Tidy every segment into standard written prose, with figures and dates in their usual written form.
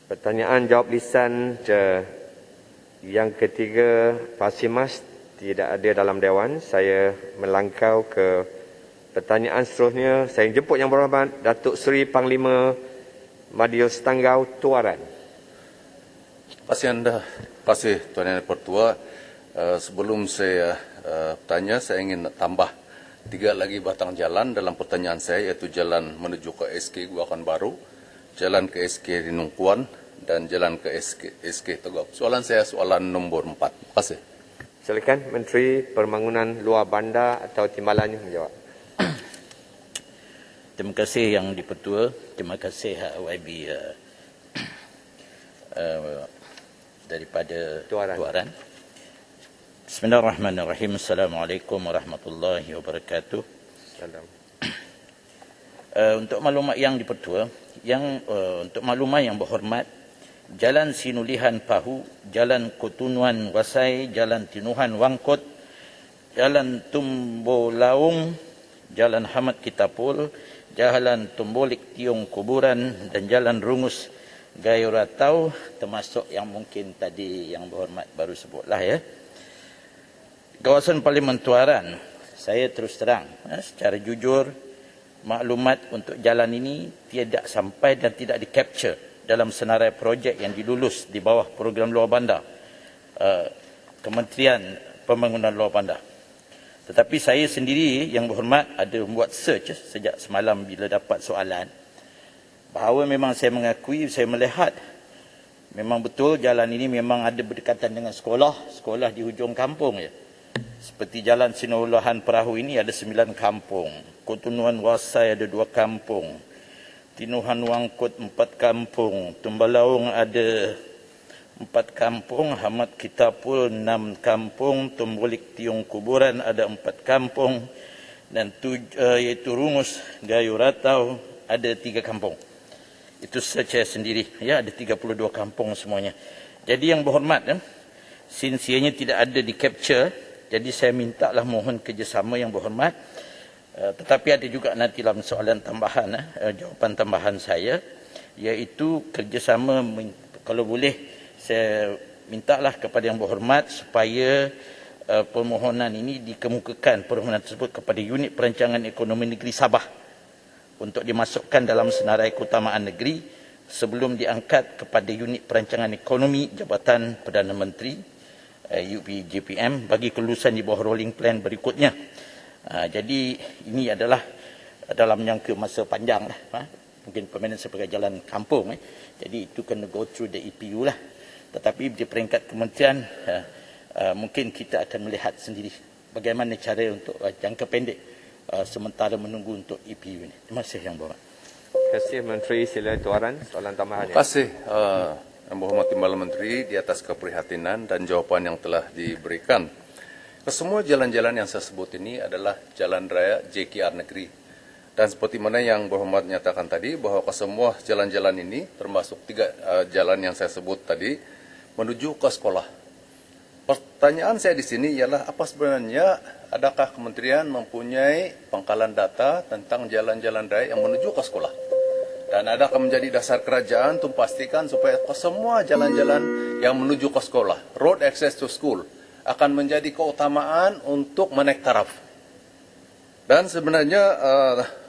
Pertanyaan jawab lisan yang ketiga, Fasimas tidak ada dalam Dewan. Saya melangkau ke pertanyaan seterusnya. Saya jemput Yang Berhormat Datuk Seri Panglima Madius Tanggau Tuaran. Terima kasih anda. Terima kasih Tuan Yang Pertua. Sebelum saya tanya, saya ingin tambah 3 lagi batang jalan dalam pertanyaan saya, iaitu jalan menuju ke SK Guakan Baru, jalan ke SK Rinungkuan, dan jalan ke SK Tegok. Soalan saya soalan nombor 4. Terima kasih. Silakan Menteri Pembangunan Luar Bandar atau timbalannya menjawab. Terima kasih Yang di-Pertua. Terima kasih YB daripada Tuaran. Bismillahirrahmanirrahim. Assalamualaikum warahmatullahi wabarakatuh. Untuk maklumat Yang di-Pertua, untuk maklumat Yang Berhormat, Jalan Sinulihan Pahu, Jalan Kotunuan Wasai, Jalan Tinuhan Wangkot, Jalan Tumbolaung, Jalan Hamad Kitapul, Jalan Tumbolik Tiong Kuburan, dan Jalan Rungus Gayo Ratau, termasuk yang mungkin tadi Yang Berhormat baru sebutlah ya. Kawasan Parlimen Tuaran, saya terus terang secara jujur, maklumat untuk jalan ini tidak sampai dan tidak di-capture dalam senarai projek yang dilulus di bawah program luar bandar Kementerian Pembangunan Luar Bandar. Tetapi saya sendiri Yang Berhormat ada membuat search sejak semalam bila dapat soalan, bahawa memang saya mengakui, saya melihat memang betul jalan ini memang ada berdekatan dengan sekolah di hujung kampung ya. Seperti Jalan Sinulihan Perahu ini ada 9 kampung, Kotunuan Wasai ada 2 kampung, Tinuhan Wangkot 4 kampung, Tumbalaung ada 4 kampung, Hamad Kitapul 6 kampung, Tumbolik Tiong Kuburan ada 4 kampung, dan iaitu Rungus Gayo Ratau ada 3 kampung. Itu saya sendiri ya, ada 32 kampung semuanya. Jadi Yang Berhormat sinsianya tidak ada di capture, jadi saya mintalah mohon kerjasama Yang Berhormat. Tetapi ada juga nanti dalam soalan tambahan, jawapan tambahan saya, iaitu kerjasama, kalau boleh saya mintalah kepada Yang Berhormat supaya permohonan ini dikemukakan, permohonan tersebut kepada Unit Perancangan Ekonomi Negeri Sabah untuk dimasukkan dalam senarai keutamaan negeri sebelum diangkat kepada Unit Perancangan Ekonomi Jabatan Perdana Menteri UPJPM bagi kelulusan di bawah rolling plan berikutnya. Jadi ini adalah dalam jangka masa panjang lah. Mungkin permainan sebagai jalan kampung. Jadi itu kena go through the EPU lah. Tetapi di peringkat kementerian mungkin kita akan melihat sendiri bagaimana cara untuk jangka pendek sementara menunggu untuk EPU ini. Terima kasih Yang Berhormat. Terima kasih Menteri. Sila Tuaran, soalan tambahan. Terima kasih Yang Berhormat Timbalan Menteri di atas keprihatinan dan jawapan yang telah diberikan. Kesemua jalan-jalan yang saya sebut ini adalah jalan raya JKR negeri. Dan seperti mana Yang Berhormat nyatakan tadi, bahwa kesemua jalan-jalan ini, termasuk 3 jalan yang saya sebut tadi, menuju ke sekolah. Pertanyaan saya di sini ialah, apa sebenarnya, adakah kementerian mempunyai pangkalan data tentang jalan-jalan raya yang menuju ke sekolah? Dan adakah menjadi dasar kerajaan untuk pastikan supaya semua jalan-jalan yang menuju ke sekolah, road access to school, akan menjadi keutamaan untuk menaik taraf. Dan sebenarnya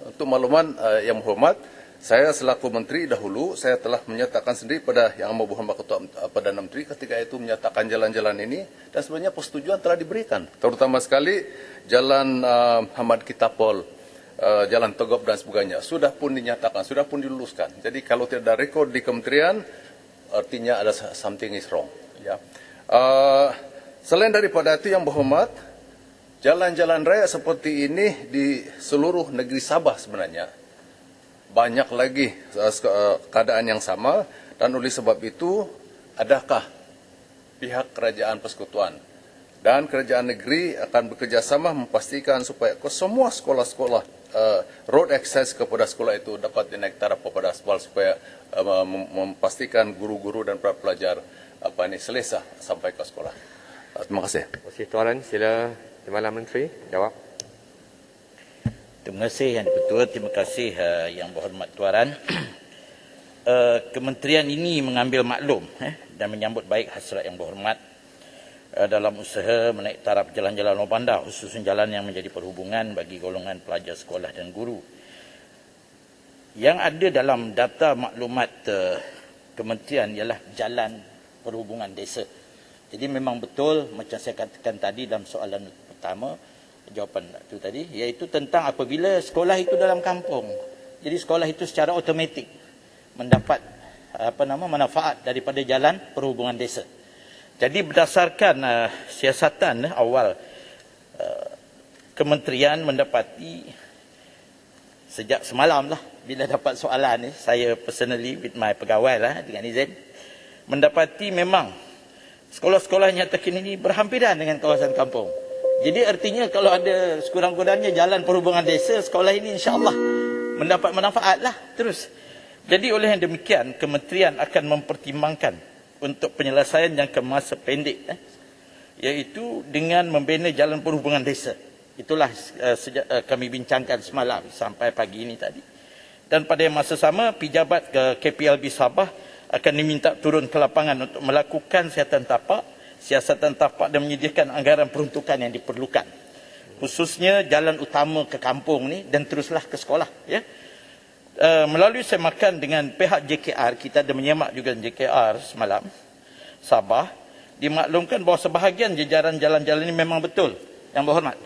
untuk makluman Yang Berhormat, saya selaku Menteri dahulu, saya telah menyatakan sendiri pada Yang Berhormat Ketua Perdana Menteri ketika itu menyatakan jalan-jalan ini, dan sebenarnya persetujuan telah diberikan. Terutama sekali Jalan Hamad Kitapul, Jalan Tegok dan sebagainya, sudah pun dinyatakan, sudah pun diluluskan. Jadi kalau tidak ada rekod di kementerian, artinya ada something is wrong. Ya. Selain daripada itu Yang Berhormat, jalan-jalan raya seperti ini di seluruh negeri Sabah sebenarnya banyak lagi keadaan yang sama, dan oleh sebab itu adakah pihak kerajaan persekutuan dan kerajaan negeri akan bekerjasama memastikan supaya ke semua sekolah-sekolah road access kepada sekolah itu dapat dinaik taraf kepada aspal, supaya memastikan guru-guru dan para pelajar selesa sampai ke sekolah. Terima kasih. Terima kasih Tuaran. Sila Timbalan Menteri jawab. Terima kasih Yang di-Pertua. Terima kasih Yang Berhormat Tuaran. kementerian ini mengambil maklum dan menyambut baik hasrat yang berhormat dalam usaha menaik taraf jalan-jalan bawah bandar, khususnya jalan yang menjadi perhubungan bagi golongan pelajar sekolah dan guru. Yang ada dalam data maklumat kementerian ialah jalan perhubungan desa. Jadi memang betul macam saya katakan tadi dalam soalan pertama, jawapan itu tadi, iaitu tentang apabila sekolah itu dalam kampung. Jadi sekolah itu secara automatik mendapat manfaat daripada jalan perhubungan desa. Jadi berdasarkan siasatan awal kementerian mendapati sejak semalam lah bila dapat soalan ni, saya personally with my pegawai lah dengan izin mendapati memang sekolah-sekolah nyata kini ni berhampiran dengan kawasan kampung. Jadi artinya kalau ada sekurang-kurangnya jalan perhubungan desa, sekolah ini insya-Allah mendapat manfaat lah terus. Jadi oleh yang demikian kementerian akan mempertimbangkan untuk penyelesaian jangka masa pendek iaitu dengan membina jalan perhubungan desa. Itulah sejak kami bincangkan semalam sampai pagi ini tadi. Dan pada masa sama pejabat ke KPLB Sabah akan diminta turun ke lapangan untuk melakukan siasatan tapak dan menyediakan anggaran peruntukan yang diperlukan. Khususnya jalan utama ke kampung ni dan teruslah ke sekolah ya. Melalui semakan dengan pihak JKR, kita ada menyemak juga JKR semalam, Sabah, dimaklumkan bahawa sebahagian jajaran jalan-jalan ini memang betul, yang berhormat.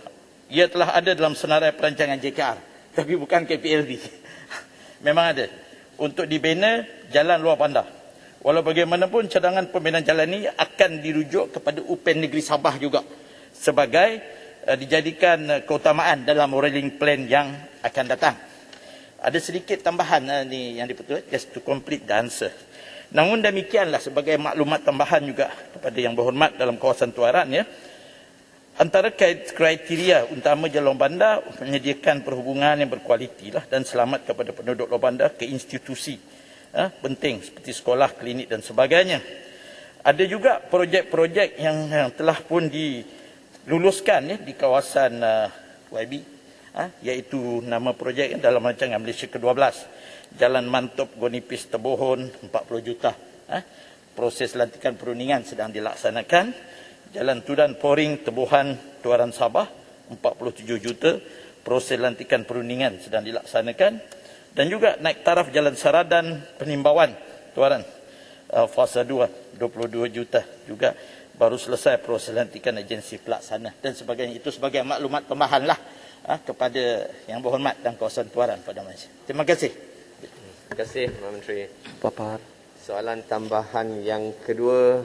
Ia telah ada dalam senarai perancangan JKR, tapi bukan KPLB. Memang ada. Untuk dibina jalan luar bandar. Walau bagaimanapun cadangan pembinaan jalan ini akan dirujuk kepada UPN Negeri Sabah juga. Sebagai dijadikan keutamaan dalam rolling plan yang akan datang. Ada sedikit tambahan ni yang diperlukan just to complete the answer. Namun demikianlah sebagai maklumat tambahan juga kepada yang berhormat dalam kawasan Tuaran ya. Antara kriteria utama jalan bandar menyediakan perhubungan yang berkualiti lah dan selamat kepada penduduk luar bandar ke institusi penting seperti sekolah, klinik dan sebagainya. Ada juga projek-projek yang telah pun diluluskan ya di kawasan YB. Iaitu nama projek dalam rancangan Malaysia ke-12. Jalan Mantop Gonipis Tebohon 40 juta. Proses lantikan perundingan sedang dilaksanakan. Jalan Tudan Poring Tebohan Tuaran Sabah 47 juta. Proses lantikan perundingan sedang dilaksanakan. Dan juga naik taraf Jalan Saradan Penimbawan Tuaran fasa 2 22 juta juga. Baru selesai proses lantikan agensi pelaksana dan sebagainya. Itu sebagai maklumat tambahan lah kepada yang berhormat dan kawasan Tuaran pada Malaysia. Terima kasih. Terima kasih, Pak Menteri. Papar. Soalan tambahan yang kedua